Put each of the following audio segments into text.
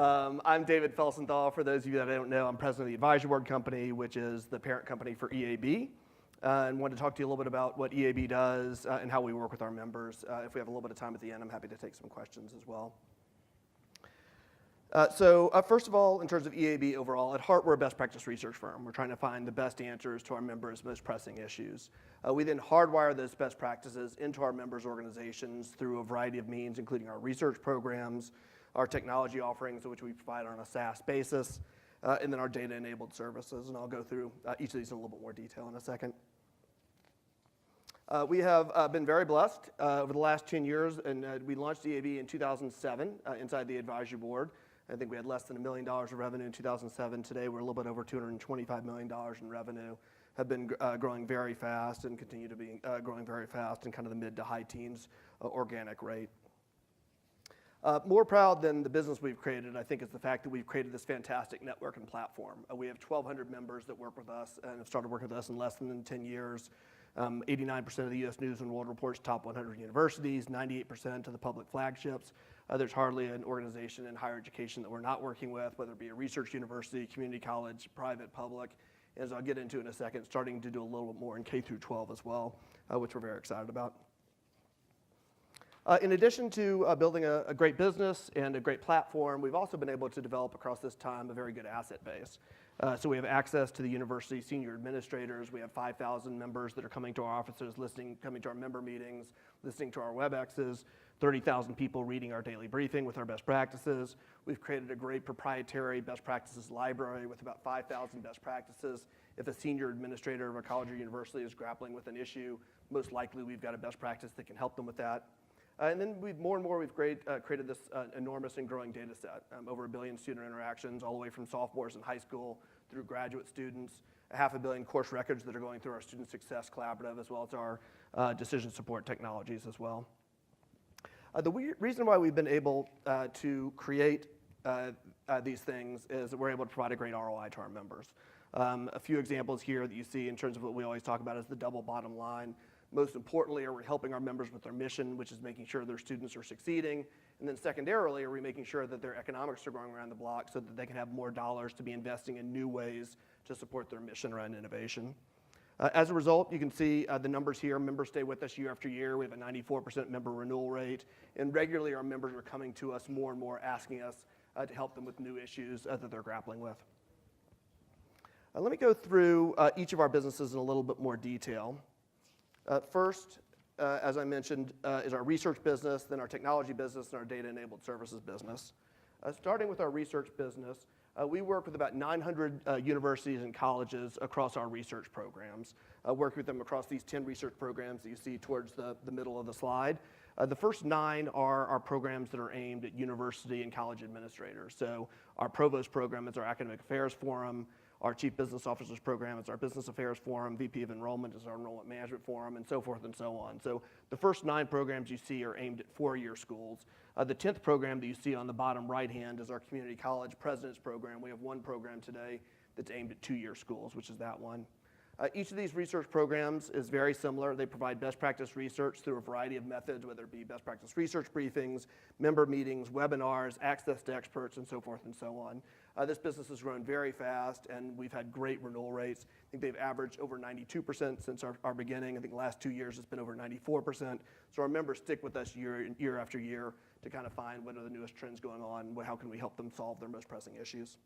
I'm David Felsenthal. For those of you that don't know, I'm president of the Advisory Board Company, which is the parent company for EAB. And wanted to talk to you a little bit about what EAB does and how we work with our members. If we have a little bit of time at the end, I'm happy to take some questions as well. First of all, in terms of EAB overall, at heart, we're a best practice research firm. We're trying to find the best answers to our members' most pressing issues. We then hardwire those best practices into our members' organizations through a variety of means, including our research programs, our technology offerings, which we provide on a SaaS basis, and then our data-enabled services. And I'll go through each of these in a little bit more detail in a second. We have been very blessed over the last 10 years, and we launched EAB in 2007 inside the advisory board. I think we had less than $1 million of revenue in 2007. Today, we're a little bit over $225 million in revenue, have been growing very fast and continue to be growing very fast in kind of the mid to high teens organic rate. More proud than the business we've created, I think, is the fact that we've created this fantastic network and platform. We have 1,200 members that work with us and have started working with us in less than 10 years. 89% of the U.S. News and World Report's top 100 universities, 98% of the public flagships. There's hardly an organization in higher education that we're not working with, whether it be a research university, community college, private, public. As I'll get into in a second, starting to do a little bit more in K through 12 as well, which we're very excited about. In addition to building a great business and a great platform, we've also been able to develop across this time a very good asset base. So we have access to the university senior administrators. We have 5,000 members that are coming to our offices, coming to our member meetings, listening to our WebExes, 30,000 people reading our daily briefing with our best practices. We've created a great proprietary best practices library with about 5,000 best practices. If a senior administrator of a college or university is grappling with an issue, most likely we've got a best practice that can help them with that. And then we've created this enormous and growing data set, over 1 billion student interactions, all the way from sophomores in high school through graduate students, 500 million course records that are going through our Student Success Collaborative, as well as our decision support technologies as well. The reason why we've been able to create these things is that we're able to provide a great ROI to our members. A few examples here that you see in terms of what we always talk about is the double bottom line. Most importantly, are we helping our members with their mission, which is making sure their students are succeeding? And then secondarily, are we making sure that their economics are going around the block so that they can have more dollars to be investing in new ways to support their mission around innovation? As a result, you can see the numbers here. Members stay with us year after year. We have a 94% member renewal rate. And regularly, our members are coming to us more and more, asking us to help them with new issues that they're grappling with. Let me go through each of our businesses in a little bit more detail. First, as I mentioned, is our research business, then our technology business, and our data-enabled services business. Starting with our research business, we work with about 900 universities and colleges across our research programs. Work with them across these 10 research programs that you see towards the middle of the slide. The first 9 are our programs that are aimed at university and college administrators. So our provost program is our academic affairs forum. Our Chief Business Officers program is our Business Affairs Forum, VP of Enrollment is our Enrollment Management Forum, and so forth and so on. So the first 9 programs you see are aimed at 4-year schools. The 10th program that you see on the bottom right hand is our Community College President's Program. We have one program today that's aimed at 2-year schools, which is that one. Each of these research programs is very similar. They provide best practice research through a variety of methods, whether it be best practice research briefings, member meetings, webinars, access to experts, and so forth and so on. This business has grown very fast, and we've had great renewal rates. I think they've averaged over 92% since our beginning. I think the last 2 years it's been over 94%. So our members stick with us year after year to kind of find what are the newest trends going on, how can we help them solve their most pressing issues.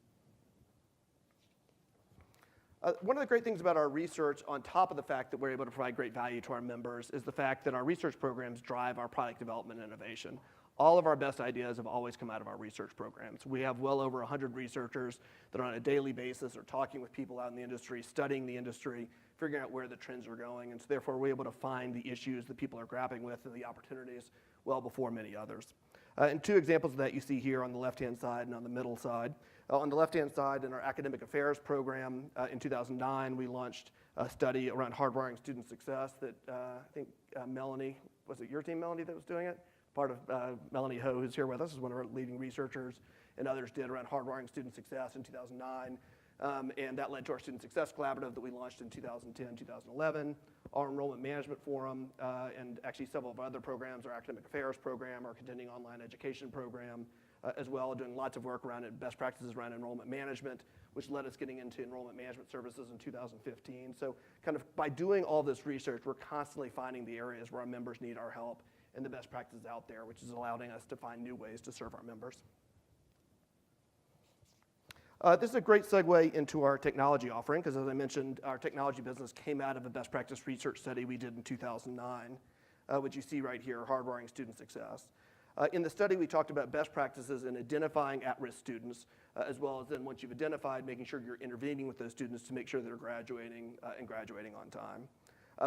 One of the great things about our research, on top of the fact that we're able to provide great value to our members, is the fact that our research programs drive our product development and innovation. All of our best ideas have always come out of our research programs. We have well over 100 researchers that on a daily basis are talking with people out in the industry, studying the industry, figuring out where the trends are going, and so therefore we're able to find the issues that people are grappling with and the opportunities well before many others. And 2 examples of that you see here on the left-hand side and on the middle side. On the left-hand side, in our academic affairs program, in 2009, we launched a study around hardwiring student success that I think Melanie, was it your team, Melanie, that was doing it? Part of Melanie Ho, who's here with us, is one of our leading researchers, and others did around hardwiring student success in 2009. And that led to our Student Success Collaborative that we launched in 2010, 2011, our Enrollment Management Forum, and actually several of our other programs, our Academic Affairs program, our Continuing Online Education program, as well, doing lots of work around it, best practices around enrollment management, which led us getting into enrollment management services in 2015. So kind of by doing all this research, we're constantly finding the areas where our members need our help and the best practices out there, which is allowing us to find new ways to serve our members. This is a great segue into our technology offering, because as I mentioned, our technology business came out of a best practice research study we did in 2009, which you see right here, Hardwiring Student Success. In the study, we talked about best practices in identifying at-risk students, as well as then once you've identified, making sure you're intervening with those students to make sure they're graduating and graduating on time.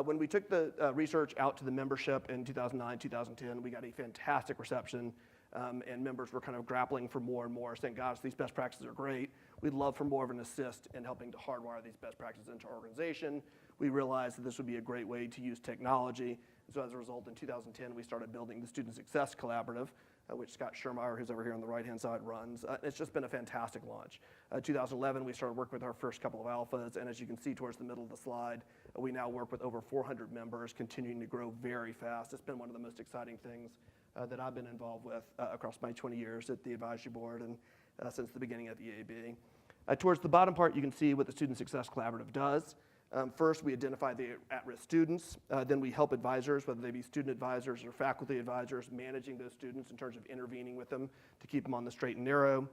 When we took the research out to the membership in 2009, 2010, we got a fantastic reception, and members were kind of grappling for more and more, saying, gosh, these best practices are great. We'd love for more of an assist in helping to hardwire these best practices into our organization. We realized that this would be a great way to use technology. So as a result, in 2010, we started building the Student Success Collaborative, which Scott Schermeyer, who's over here on the right-hand side, runs. It's just been a fantastic launch. 2011, we started working with our first couple of alphas, and as you can see towards the middle of the slide, we now work with over 400 members, continuing to grow very fast. It's been one of the most exciting things that I've been involved with across my 20 years at the advisory board and since the beginning of EAB. Towards the bottom part, you can see what the Student Success Collaborative does. First, we identify the at-risk students. Then we help advisors, whether they be student advisors or faculty advisors, managing those students in terms of intervening with them to keep them on the straight and narrow.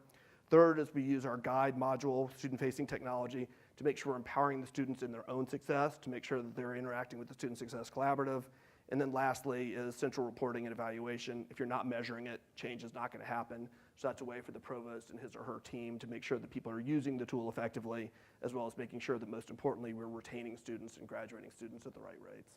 Third is we use our guide module, student-facing technology, to make sure we're empowering the students in their own success, to make sure that they're interacting with the Student Success Collaborative. And then lastly is central reporting and evaluation. If you're not measuring it, change is not going to happen. So that's a way for the provost and his or her team to make sure that people are using the tool effectively, as well as making sure that most importantly, we're retaining students and graduating students at the right rates.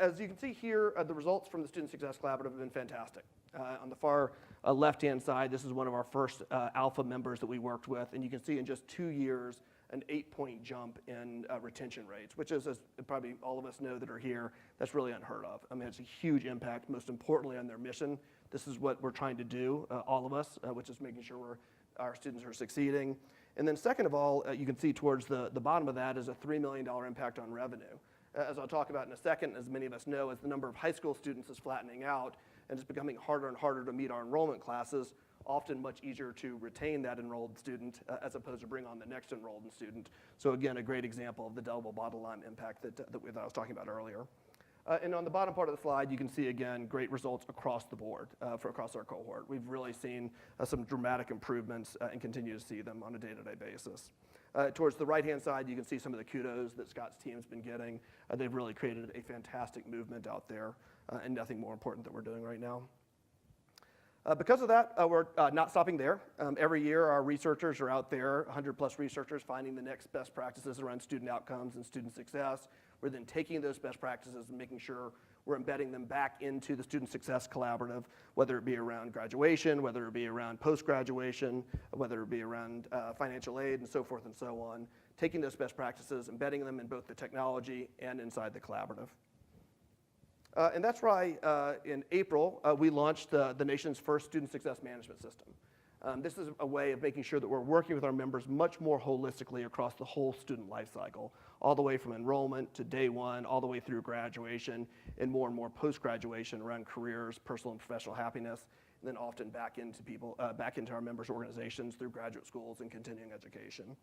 As you can see here, the results from the Student Success Collaborative have been fantastic. On the far left-hand side, this is one of our first alpha members that we worked with, and you can see in just 2 years, an 8-point jump in retention rates, which is, as probably all of us know that are here, that's really unheard of. I mean, it's a huge impact, most importantly on their mission. This is what we're trying to do, all of us, which is making sure our students are succeeding. And then second of all, you can see towards the bottom of that is a $3 million impact on revenue. As I'll talk about in a second, as many of us know, as the number of high school students is flattening out and it's becoming harder and harder to meet our enrollment classes, often much easier to retain that enrolled student as opposed to bring on the next enrolled student. So again, a great example of the double bottom line impact that I was talking about earlier. And on the bottom part of the slide, you can see, again, great results across the board across our cohort. We've really seen some dramatic improvements and continue to see them on a day-to-day basis. Towards the right-hand side, you can see some of the kudos that Scott's team's been getting. They've really created a fantastic movement out there, and nothing more important that we're doing right now. Because of that, we're not stopping there. Every year, our researchers are out there, 100+ researchers, finding the next best practices around student outcomes and student success. We're then taking those best practices and making sure we're embedding them back into the Student Success Collaborative, whether it be around graduation, whether it be around post-graduation, whether it be around financial aid, and so forth and so on. Taking those best practices, embedding them in both the technology and inside the collaborative. And that's why in April, we launched the nation's first student success management system. This is a way of making sure that we're working with our members much more holistically across the whole student life cycle, all the way from enrollment to day one, all the way through graduation, and more post-graduation around careers, personal and professional happiness, and then often back into our members' organizations through graduate schools and continuing education.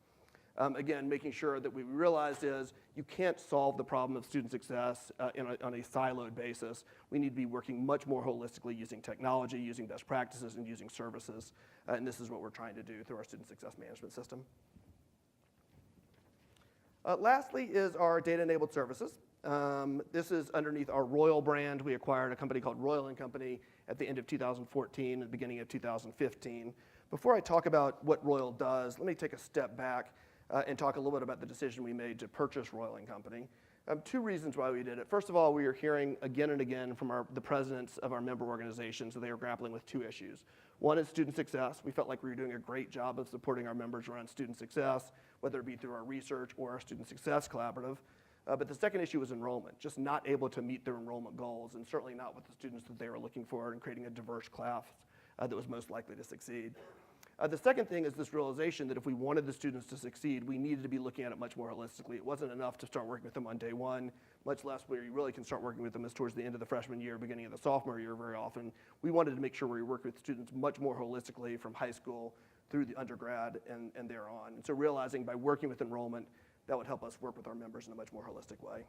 Again, making sure that we realized is you can't solve the problem of student success on a siloed basis. We need to be working much more holistically using technology, using best practices, and using services. And this is what we're trying to do through our student success management system. Lastly is our data-enabled services. This is underneath our Royal brand. We acquired a company called Royal & Company at the end of 2014 and the beginning of 2015. Before I talk about what Royal does, let me take a step back and talk a little bit about the decision we made to purchase Royal & Company. 2 reasons why we did it. First of all, we are hearing again and again from the presidents of our member organizations that they are grappling with 2 issues. One is student success. We felt like we were doing a great job of supporting our members around student success, whether it be through our research or our Student Success Collaborative. But the second issue was enrollment, just not able to meet their enrollment goals, and certainly not with the students that they were looking for, and creating a diverse class that was most likely to succeed. The second thing is this realization that if we wanted the students to succeed, we needed to be looking at it much more holistically. It wasn't enough to start working with them on day one, much less where you really can start working with them is towards the end of the freshman year, beginning of the sophomore year very often. We wanted to make sure we worked with students much more holistically from high school through the undergrad and thereon. And so realizing by working with enrollment, that would help us work with our members in a much more holistic way.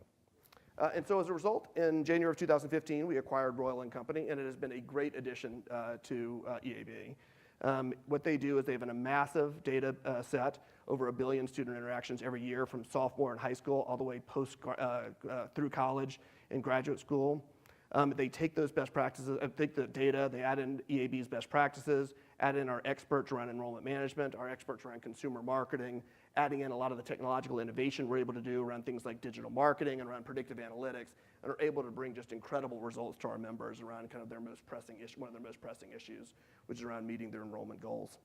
And so as a result, in January of 2015, we acquired Royal & Company, and it has been a great addition to EAB. What they do is they have a massive data set, over 1 billion student interactions every year from sophomore and high school all the way through college and graduate school. They take those best practices, take the data, they add in EAB's best practices, add in our experts around enrollment management, our experts around consumer marketing, adding in a lot of the technological innovation we're able to do around things like digital marketing and around predictive analytics, and are able to bring just incredible results to our members around kind of their most pressing issue, one of their most pressing issues, which is around meeting their enrollment goals.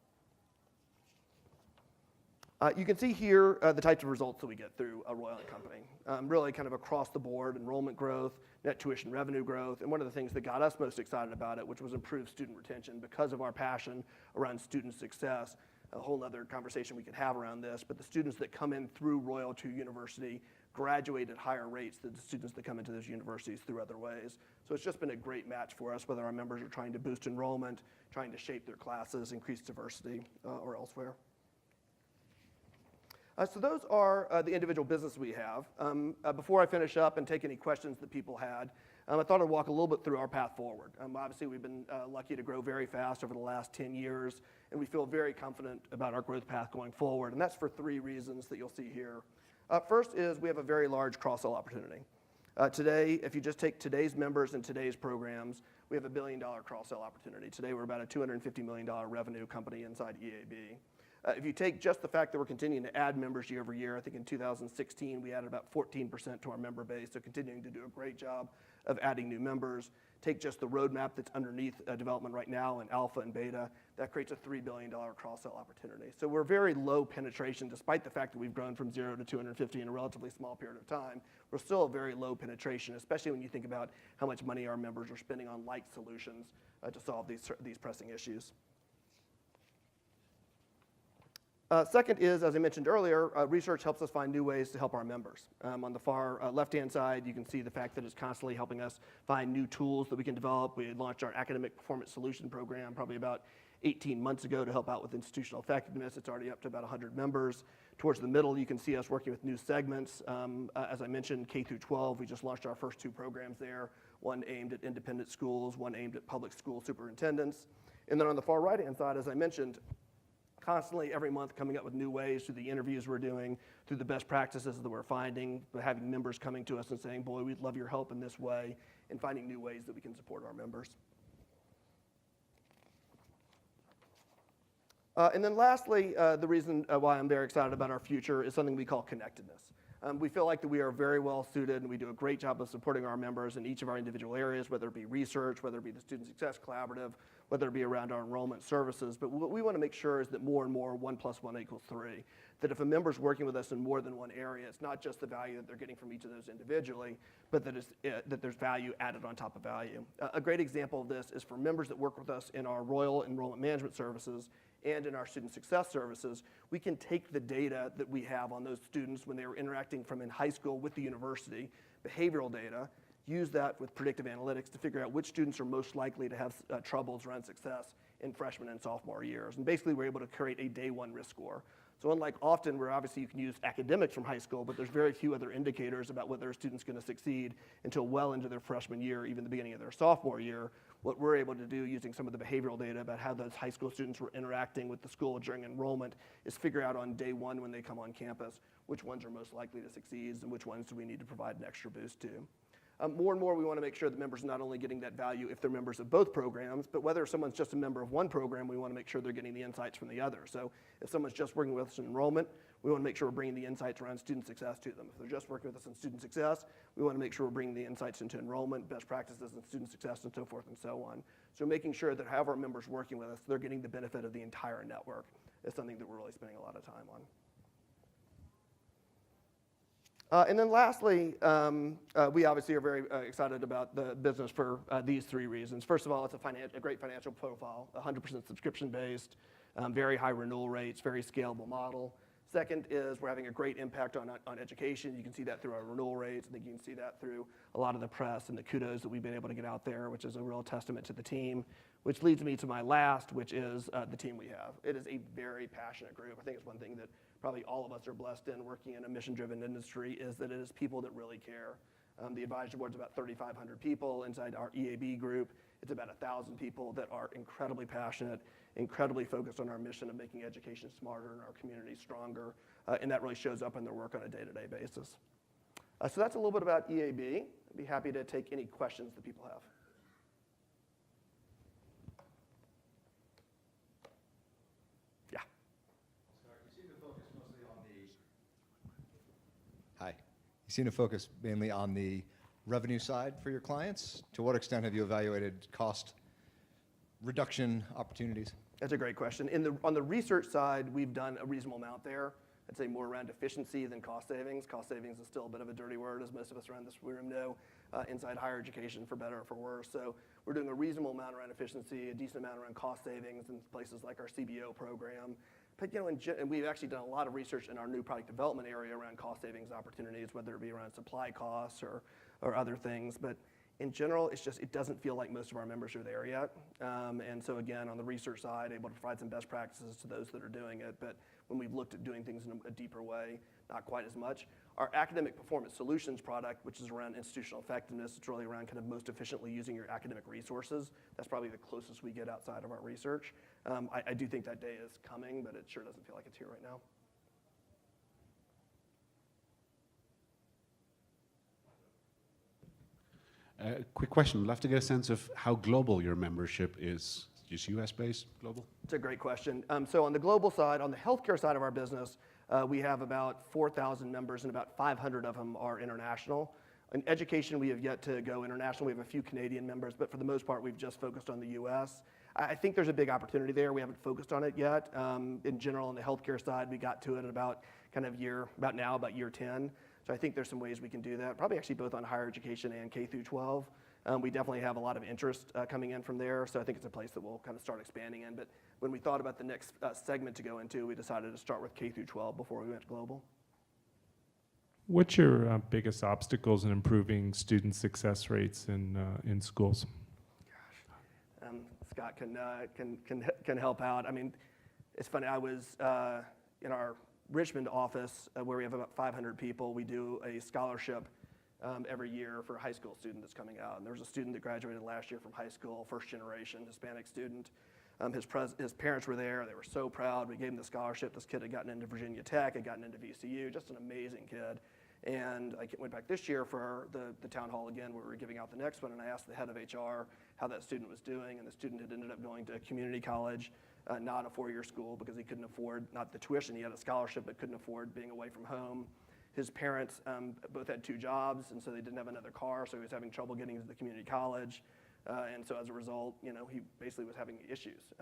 You can see here the types of results that we get through Royal & Company. Really kind of across the board, enrollment growth, net tuition revenue growth, and one of the things that got us most excited about it, which was improved student retention because of our passion around student success. A whole other conversation we could have around this, but the students that come in through Royal to university graduate at higher rates than the students that come into those universities through other ways. So it's just been a great match for us, whether our members are trying to boost enrollment, trying to shape their classes, increase diversity, or elsewhere. So those are the individual businesses we have. Before I finish up and take any questions that people had, I thought I'd walk a little bit through our path forward. Obviously, we've been lucky to grow very fast over the last 10 years, and we feel very confident about our growth path going forward, and that's for 3 reasons that you'll see here. First is we have a very large cross-sell opportunity. Today, if you just take today's members and today's programs, we have a $1 billion cross-sell opportunity. Today, we're about a $250 million revenue company inside EAB. If you take just the fact that we're continuing to add members year over year, I think in 2016 we added about 14% to our member base, so continuing to do a great job of adding new members. Take just the roadmap that's underneath development right now in alpha and beta, that creates a $3 billion cross-sell opportunity. So we're very low penetration, despite the fact that we've grown from 0 to 250 in a relatively small period of time. We're still a very low penetration, especially when you think about how much money our members are spending on like solutions to solve these pressing issues. Second is, as I mentioned earlier, research helps us find new ways to help our members. On the far left-hand side, you can see the fact that it's constantly helping us find new tools that we can develop. We launched our Academic Performance Solution Program probably about 18 months ago to help out with institutional effectiveness. It's already up to about 100 members. Towards the middle, you can see us working with new segments. As I mentioned, K through 12, we just launched our first 2 programs there, one aimed at independent schools, one aimed at public school superintendents. And then on the far right-hand side, as I mentioned, constantly every month coming up with new ways through the interviews we're doing, through the best practices that we're finding, having members coming to us and saying, boy, we'd love your help in this way, and finding new ways that we can support our members. And then lastly, the reason why I'm very excited about our future is something we call connectedness. We feel like that we are very well suited and we do a great job of supporting our members in each of our individual areas, whether it be research, whether it be the Student Success Collaborative, whether it be around our enrollment services. But what we want to make sure is that more and more 1 + 1 = 3. That if a member's working with us in more than one area, it's not just the value that they're getting from each of those individually, but that there's value added on top of value. A great example of this is for members that work with us in our Royal Enrollment Management Services and in our Student Success Services, we can take the data that we have on those students when they were interacting from in high school with the university, behavioral data, use that with predictive analytics to figure out which students are most likely to have troubles around success in freshman and sophomore years. And basically, we're able to create a day 1 risk score. So unlike often where obviously you can use academics from high school, but there's very few other indicators about whether a student's going to succeed until well into their freshman year, even the beginning of their sophomore year, what we're able to do using some of the behavioral data about how those high school students were interacting with the school during enrollment is figure out on day 1 when they come on campus which ones are most likely to succeed and which ones do we need to provide an extra boost to. More and more, we want to make sure that members are not only getting that value if they're members of both programs, but whether someone's just a member of one program, we want to make sure they're getting the insights from the other. So if someone's just working with us in enrollment, we want to make sure we're bringing the insights around student success to them. If they're just working with us in student success, we want to make sure we're bringing the insights into enrollment, best practices in student success, and so forth and so on. So making sure that however our members working with us, they're getting the benefit of the entire network is something that we're really spending a lot of time on. And then lastly, we obviously are very excited about the business for these 3 reasons. First of all, it's a great financial profile, 100% subscription-based. very high renewal rates, very scalable model. Second is we're having a great impact on education. You can see that through our renewal rates. I think you can see that through a lot of the press and the kudos that we've been able to get out there, which is a real testament to the team, which leads me to my last, which is the team we have. It is a very passionate group. I think it's one thing that probably all of us are blessed in working in a mission-driven industry is that it is people that really care. The advisory board's about 3,500 people. Inside our EAB group, it's about 1,000 people that are incredibly passionate, incredibly focused on our mission of making education smarter and our community stronger, and that really shows up in their work on a day-to-day basis. So that's a little bit about EAB. I'd be happy to take any questions that people have. Yeah. So you seem to focus mostly on the... Hi. You seem to focus mainly on the revenue side for your clients. To what extent have you evaluated cost reduction opportunities? That's a great question. On the research side, we've done a reasonable amount there. I'd say more around efficiency than cost savings. Cost savings is still a bit of a dirty word, as most of us around this room know, inside higher education, for better or for worse. So we're doing a reasonable amount around efficiency, a decent amount around cost savings in places like our CBO program. But and we've actually done a lot of research in our new product development area around cost savings opportunities, whether it be around supply costs or other things. But in general, it doesn't feel like most of our members are there yet. And so again, on the research side, able to provide some best practices to those that are doing it. But when we've looked at doing things in a deeper way, not quite as much. Our academic performance solutions product, which is around institutional effectiveness, it's really around kind of most efficiently using your academic resources. That's probably the closest we get outside of our research. I do think that day is coming, but it sure doesn't feel like it's here right now. Quick question. I'd love to get a sense of how global your membership is. Just US-based, global? It's a great question. So on the global side, on the healthcare side of our business, we have about 4,000 members and about 500 of them are international. In education, we have yet to go international. We have a few Canadian members, but for the most part, we've just focused on the US. I think there's a big opportunity there. We haven't focused on it yet. In general, on the healthcare side, we got to it at about year 10. So I think there's some ways we can do that, probably actually both on higher education and K through 12. We definitely have a lot of interest coming in from there, so I think it's a place that we'll kind of start expanding in. But when we thought about the next segment to go into, we decided to start with K through 12 before we went global. What's your biggest obstacles in improving student success rates in schools? Gosh, Scott can help out. I mean, it's funny. I was in our Richmond office where we have about 500 people. We do a scholarship every year for a high school student that's coming out. And there was a student that graduated last year from high school, first generation Hispanic student. His parents were there. They were so proud. We gave him the scholarship. This kid had gotten into Virginia Tech, had gotten into VCU, just an amazing kid. And I went back this year for the town hall again where we were giving out the next one, and I asked the head of HR how that student was doing, and the student had ended up going to a community college, not a four-year school, because he couldn't afford, not the tuition, he had a scholarship, but couldn't afford being away from home. His parents both had 2 jobs, and so they didn't have another car, so he was having trouble getting to the community college. And so as a result, he basically was having issues.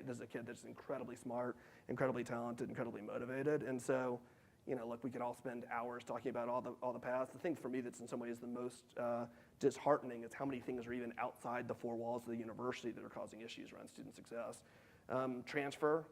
This is a kid that's incredibly smart, incredibly talented, incredibly motivated. And so, look, we could all spend hours talking about all the past. The thing for me that's in some ways the most disheartening is how many things are even outside the 4 walls of the university that are causing issues around student success. Transfer.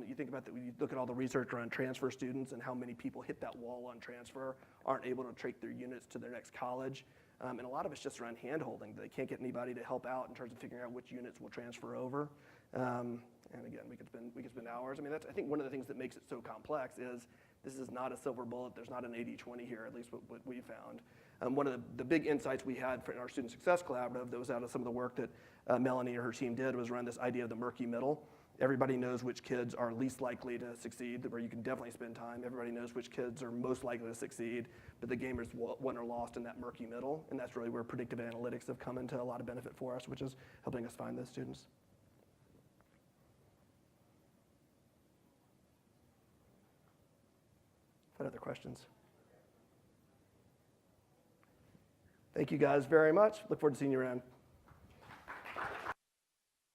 You think about that. You look at all the research around transfer students and how many people hit that wall on transfer, aren't able to take their units to their next college. And a lot of it's just around hand-holding. They can't get anybody to help out in terms of figuring out which units will transfer over. And again, we could spend hours. I mean, I think one of the things that makes it so complex is this is not a silver bullet. There's not an 80-20 here, at least what we found. One of the big insights we had in our Student Success Collaborative that was out of some of the work that Melanie and her team did was around this idea of the murky middle. Everybody knows which kids are least likely to succeed, where you can definitely spend time. Everybody knows which kids are most likely to succeed, but the game is won or lost in that murky middle, and that's really where predictive analytics have come into a lot of benefit for us, which is helping us find those students. What other questions? Thank you guys very much. Look forward to seeing you around.